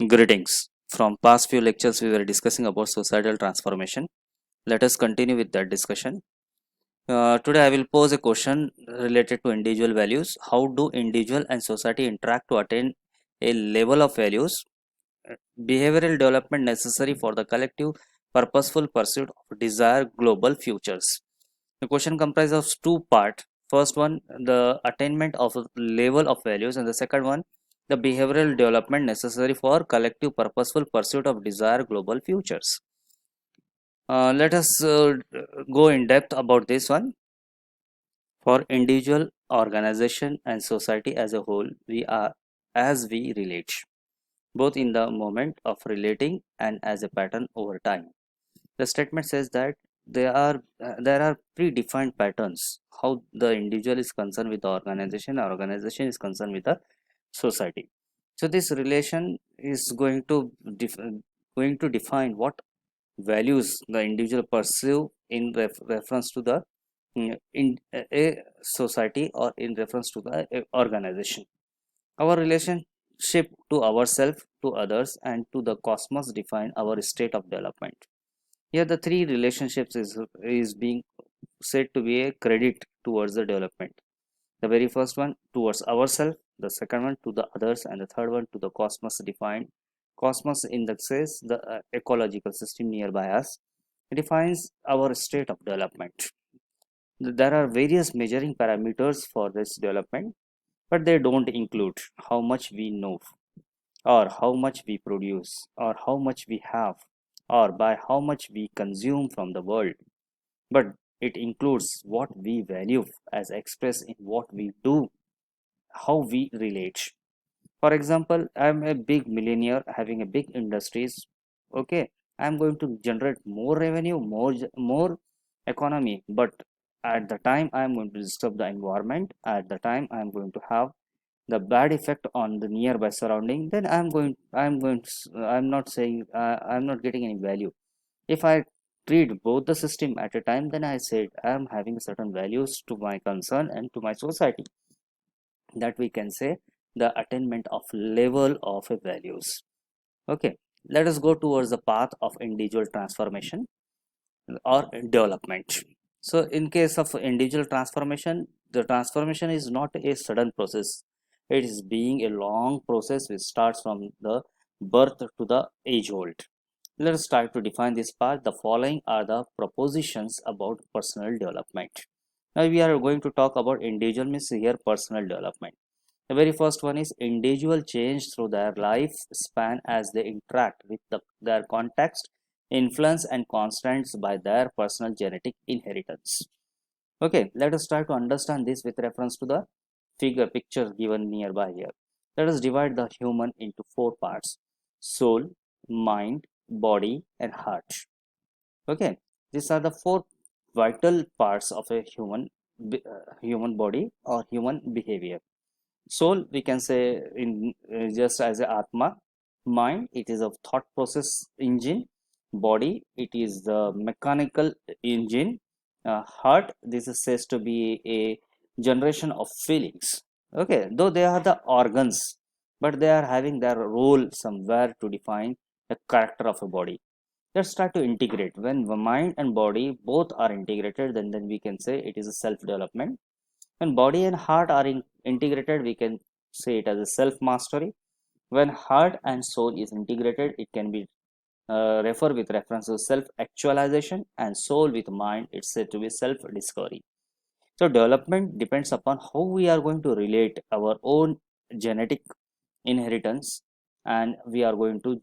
Greetings. From past few lectures, we were discussing about societal transformation. Let us continue with that discussion. Today, I will pose a question related to individual values. How do individual and society interact to attain a level of values, behavioral development necessary for the collective, purposeful pursuit of desired global futures? The question comprises of two parts. First one, the attainment of a level of values, and the second one, the behavioral development necessary for collective purposeful pursuit of desired global futures. Let us go in depth about this one. For individual, organization, and society as a whole, we are as we relate, both in the moment of relating and as a pattern over time. The statement says that there are predefined patterns how the individual is concerned with the organization is concerned with the society. So this relation is going to define what values the individual pursue in reference to the in a society or in reference to the organization. Our relationship to ourselves, to others, and to the cosmos define our state of development. Here, the three relationships is being said to be a credit towards the development. The very first one towards ourselves, the second one to the others, and the third one to the cosmos defined. Cosmos indexes the ecological system nearby us. It defines our state of development. There are various measuring parameters for this development, but they don't include how much we know, or how much we produce, or how much we have, or by how much we consume from the world, but it includes what we value as expressed in what we do, how we relate. For example, I'm a big millionaire having a big industries. Okay, I'm going to generate more revenue, more economy, but at the time I'm going to disturb the environment, at the time I'm going to have the bad effect on the nearby surrounding, then I'm not saying I'm not getting any value. If I treat both the system at a time, then I said I am having certain values to my concern and to my society, that we can say the attainment of level of a values. Okay, let us go towards the path of individual transformation or development. So in case of individual transformation, the transformation is not a sudden process. It is being a long process which starts from the birth to the age old. Let us try to define this part. The following are the propositions about personal development. Now we are going to talk about individual means here personal development. The very first one is individual change through their life span as they interact with their context, influence and constraints by their personal genetic inheritance. Okay, let us try to understand this with reference to the picture given nearby here. Let us divide the human into four parts: soul, mind, body, and heart. Okay, these are the four vital parts of a human body or human behavior. Soul, we can say in just as a atma. Mind, it is a thought process engine. Body, it is the mechanical engine. Heart, this is says to be a generation of feelings. Okay, though they are the organs, but they are having their role somewhere to define the character of a body. Let's try to integrate. When the mind and body both are integrated, then we can say it is a self development. When body and heart are integrated, we can say it as a self mastery. When heart and soul is integrated, it can be refer with reference to self actualization, and soul with mind, it's said to be self discovery. So development depends upon how we are going to relate our own genetic inheritance, and we are going to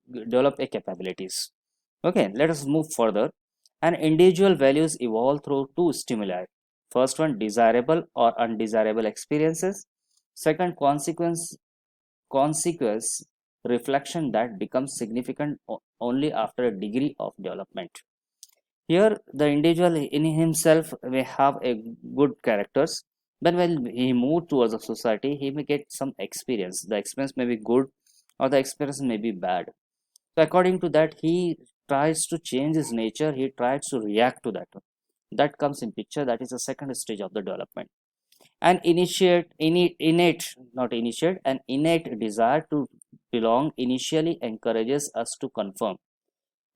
develop a capabilities. Okay, let us move further. And individual values evolve through two stimuli. First one, desirable or undesirable experiences. Second, consequence reflection that becomes significant only after a degree of development. Here, the individual in himself may have a good characters, but when he moves towards a society, he may get some experience. The experience may be good, or the experience may be bad. So, according to that, he tries to change his nature. He tries to react to that. That comes in picture. That is the second stage of the development. An innate, not initiate, an innate desire to belong initially encourages us to conform.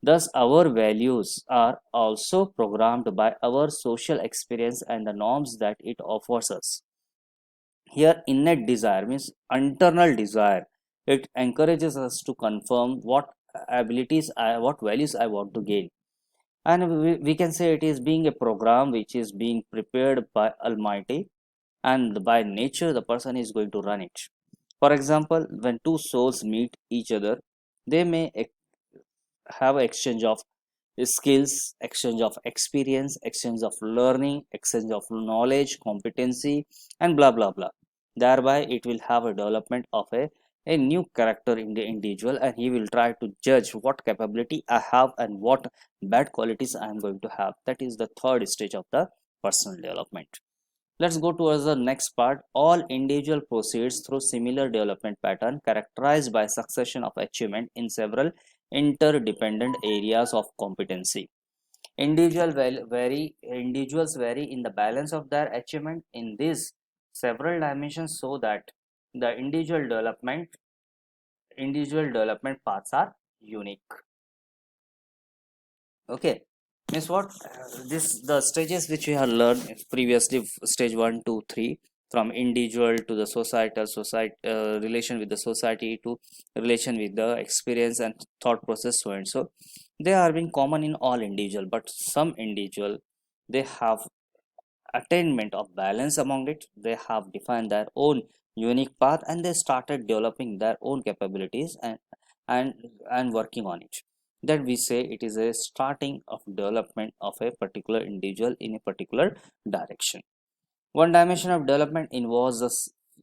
Thus, our values are also programmed by our social experience and the norms that it offers us. Here, innate desire means internal desire. It encourages us to confirm what values I want to gain. And we can say it is being a program which is being prepared by Almighty, and by nature, the person is going to run it. For example, when two souls meet each other, they may have exchange of skills, exchange of experience, exchange of learning, exchange of knowledge, competency, and blah blah blah. Thereby, it will have a development of a new character in the individual, and he will try to judge what capability I have and what bad qualities I am going to have. That is the third stage of the personal development. Let's go towards the next part. All individual proceeds through similar development pattern characterized by succession of achievement in several interdependent areas of competency. Individuals vary in the balance of their achievement in these several dimensions, so that the individual development paths are unique. Okay, means what this the stages which we have learned previously, stage 1 2 3, from individual to the society relation with the society to relation with the experience and thought process, so and so they are being common in all individual, but some individual, they have attainment of balance among it. They have defined their own unique path, and they started developing their own capabilities and and working on it. That we say it is a starting of development of a particular individual in a particular direction. One dimension of development involves the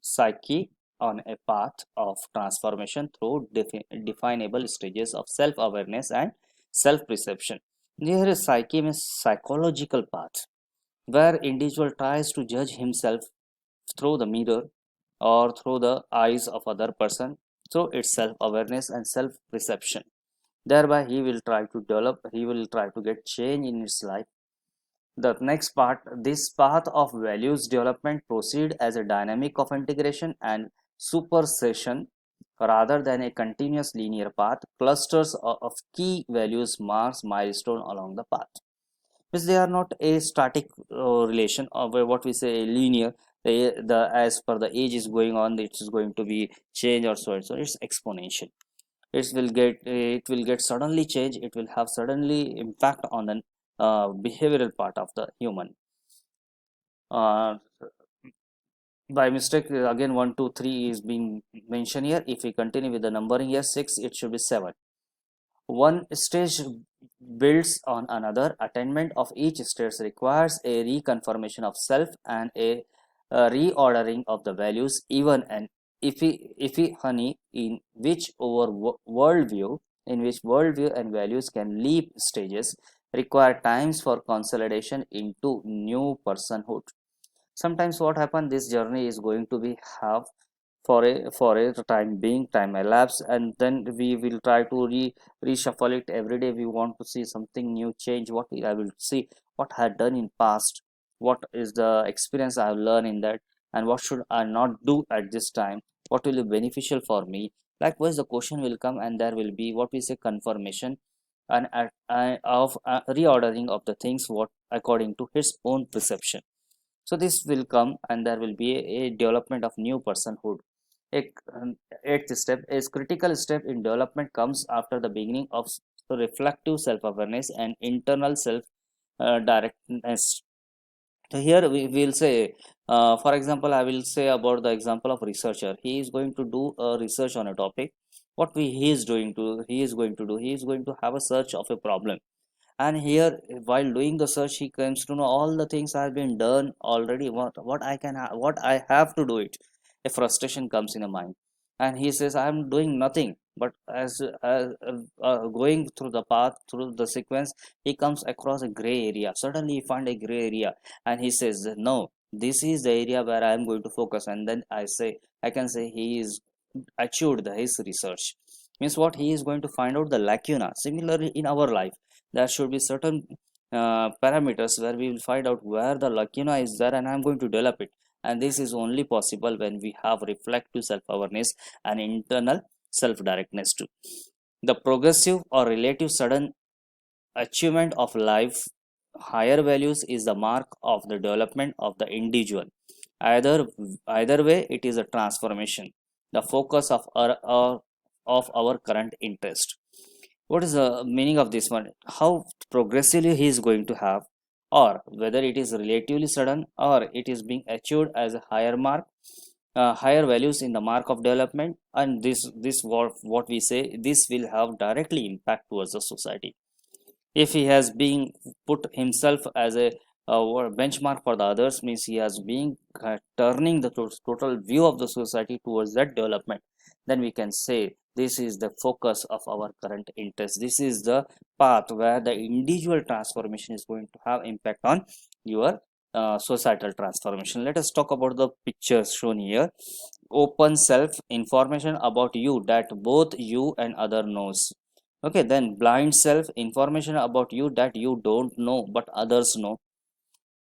psyche on a path of transformation through definable stages of self-awareness and self-perception. Here, psyche means psychological path, where individual tries to judge himself through the mirror or through the eyes of other person through its self-awareness and self-perception. Thereby, he will try to get change in his life. The next part, this path of values development proceed as a dynamic of integration and supersession rather than a continuous linear path. Clusters of key values marks milestone along the path. Because they are not a static relation of what we say a linear. The as per the age is going on, it is going to be change or so and so. It's exponential. It will get suddenly change. It will have suddenly impact on the behavioral part of the human. uh, by mistake, again 1 2 3 is being mentioned here. If we continue with the numbering here, 6, it should be 7. One stage builds on another. Attainment of each stage requires a reconfirmation of self and a reordering of the values. Even an iffy honey in which worldview and values can leap stages, require times for consolidation into new personhood. Sometimes what happen, this journey is going to be have for a time being, time elapse, and then we will try to reshuffle it every day. We want to see something new change. What I will see, what I had done in past, what is the experience I have learned in that, and what should I not do at this time, what will be beneficial for me. Likewise, the question will come, and there will be what we say confirmation and of reordering of the things what according to his own perception. So this will come, and there will be a development of new personhood. A eighth step is critical step in development comes after the beginning of reflective self-awareness and internal self directness. So here we will say, for example, I will say about the example of researcher. He is going to do a research on a topic. He is going to he is going to have a search of a problem, and here while doing the search he comes to know all the things have been done already. What I have to do it. A frustration comes in a mind, and he says I am doing nothing. But going through the path, through the sequence, he comes across a gray area. Suddenly he find a gray area, and he says no, this is the area where I am going to focus. And then I can say he is achieved his research. Means what, he is going to find out the lacuna. Similarly, in our life, there should be certain parameters where we will find out where the lacuna is there, and I'm going to develop it. And this is only possible when we have reflective self-awareness and internal self-directness too. The progressive or relative sudden achievement of life higher values is the mark of the development of the individual. Either way, it is a transformation, the focus of our current interest. What is the meaning of this one? How progressively he is going to have, or whether it is relatively sudden, or it is being achieved as a higher mark, higher values in the mark of development, and this what we say, this will have directly impact towards the society. If he has been put himself as a benchmark for the others, means he has been turning the total view of the society towards that development, then we can say this is the focus of our current interest. This is the path where the individual transformation is going to have impact on your societal transformation. Let us talk about the pictures shown here. Open self, information about you that both you and other knows. Okay, then blind self, information about you that you don't know but others know.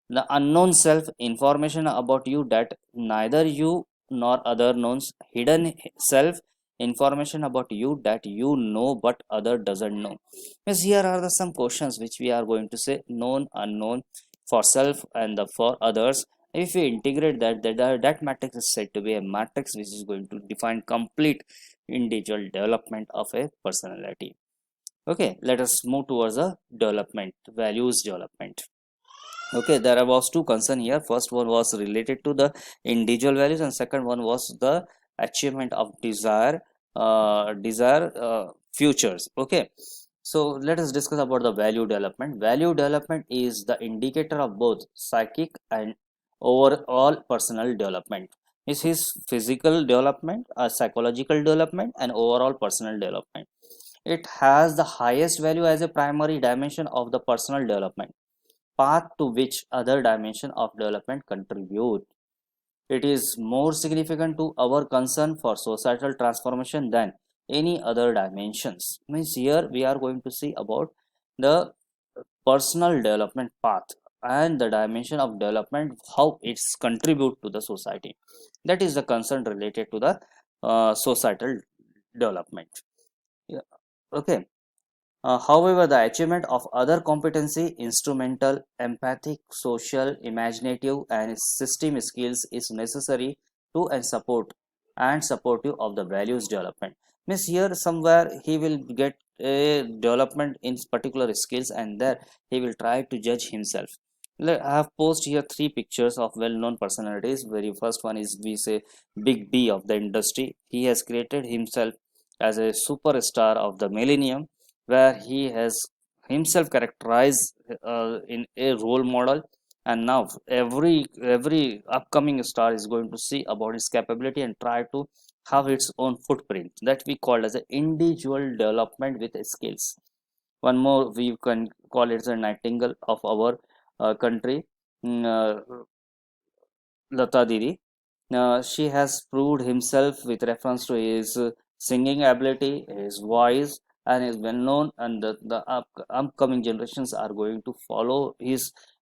The unknown self, information about you that neither you nor other knows. Hidden self, information about you that you know but other doesn't know. Yes, here are the some questions which we are going to say: known, unknown for self and the for others. If we integrate that matrix is said to be a matrix which is going to define complete individual development of a personality. Okay, let us move towards the development, values development. Okay, there was two concern here. First one was related to the individual values, and second one was the achievement of desire futures. Okay, so let us discuss about the value development. Value development is the indicator of both psychic and overall personal development. Is his physical development, psychological development, and overall personal development. It has the highest value as a primary dimension of the personal development, path to which other dimension of development contribute. It is more significant to our concern for societal transformation than any other dimensions. Means here we are going to see about the personal development path and the dimension of development, how it's contribute to the society. That is the concern related to the societal development. Yeah. Okay. However, the achievement of other competency, instrumental, empathic, social, imaginative, and system skills is necessary to and supportive of the values development. Means here somewhere he will get a development in particular skills, and there he will try to judge himself. I have posted here three pictures of well-known personalities. Very first one is, we say, Big B of the industry. He has created himself as a superstar of the millennium, where he has himself characterized in a role model, and now every upcoming star is going to see about its capability and try to have its own footprint, that we call as an individual development with skills. One more we can call it the nightingale of our country, Lata Didi. She has proved himself with reference to his singing ability, his voice, and is well known, and the upcoming generations are going to follow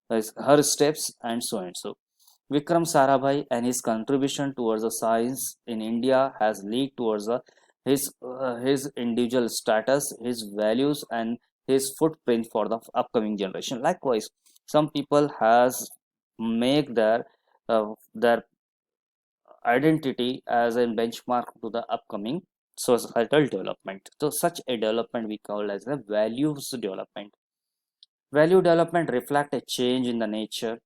her steps, and so and so. Vikram Sarabhai and his contribution towards the science in India has led towards his individual status, his values, and his footprint for the upcoming generation. Likewise, some people has make their identity as a benchmark to the upcoming societal development. So such a development we call as the values development. Value development reflect a change in the nature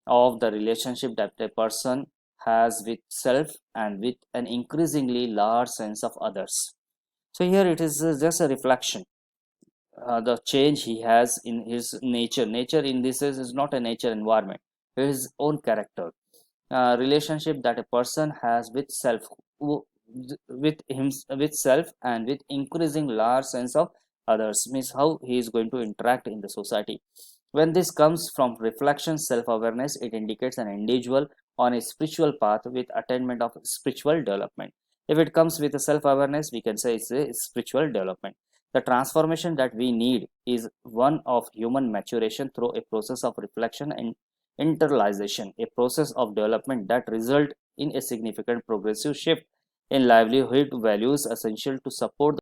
of the relationship that a person has with self and with an increasingly large sense of others. So here it is just a reflection. The change he has in his nature. Nature in this is not a nature environment. His own character. Relationship that a person has with self, with self and with increasing large sense of others, means how he is going to interact in the society. When this comes from reflection, self-awareness, it indicates an individual on a spiritual path with attainment of spiritual development. If it comes with a self-awareness, we can say it's a spiritual development. The transformation that we need is one of human maturation through a process of reflection and internalization, a process of development that result in a significant progressive shift in livelihood values essential to support